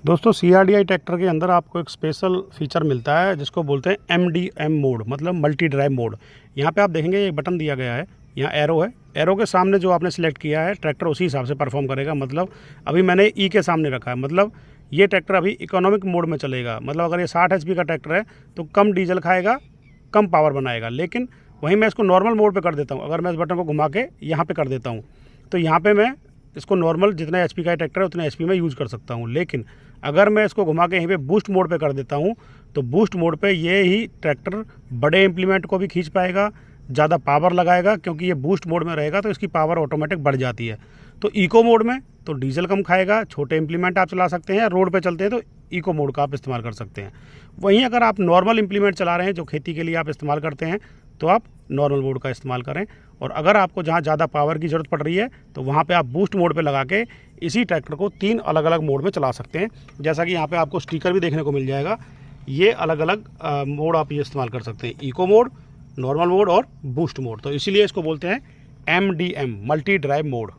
दोस्तों CRDI tractor के अंदर आपको एक स्पेशल फीचर मिलता है जिसको बोलते हैं MDM मोड, मतलब मल्टी ड्राइव मोड। यहाँ पे आप देखेंगे एक बटन दिया गया है, यहाँ एरो है, एरो के सामने जो आपने सिलेक्ट किया है ट्रैक्टर उसी हिसाब से परफॉर्म करेगा। मतलब अभी मैंने ई के सामने रखा है, मतलब ये ट्रैक्टर अभी इकोनॉमिक मोड में चलेगा। मतलब अगर ये 60 HP का ट्रैक्टर है तो कम डीजल खाएगा, कम पावर बनाएगा। लेकिन वहीं मैं इसको नॉर्मल मोड पर कर देता हूँ। अगर मैं इस बटन को घुमा के यहाँ पर कर देता हूँ तो यहाँ पर मैं इसको नॉर्मल जितना HP का ट्रैक्टर है उतना HP में यूज़ कर सकता हूँ। लेकिन अगर मैं इसको घुमा के यहीं पे बूस्ट मोड पे कर देता हूँ तो बूस्ट मोड पे ये ही ट्रैक्टर बड़े इम्प्लीमेंट को भी खींच पाएगा, ज़्यादा पावर लगाएगा, क्योंकि ये बूस्ट मोड में रहेगा तो इसकी पावर ऑटोमेटिक बढ़ जाती है। तो इको मोड में तो डीजल कम खाएगा, छोटे इम्प्लीमेंट आप चला सकते हैं, रोड पे चलते हैं तो इको मोड का आप इस्तेमाल कर सकते हैं। वहीं अगर आप नॉर्मल इम्प्लीमेंट चला रहे हैं जो खेती के लिए आप इस्तेमाल करते हैं तो आप नॉर्मल मोड का इस्तेमाल करें। और अगर आपको जहाँ ज़्यादा पावर की ज़रूरत पड़ रही है तो वहाँ पे आप बूस्ट मोड पे लगा के इसी ट्रैक्टर को 3 अलग अलग मोड में चला सकते हैं। जैसा कि यहाँ पे आपको स्टिकर भी देखने को मिल जाएगा। ये अलग अलग मोड आप ये इस्तेमाल कर सकते हैं, इको मोड, नॉर्मल मोड और बूस्ट मोड। तो इसीलिए इसको बोलते हैं MDM मल्टी ड्राइव मोड।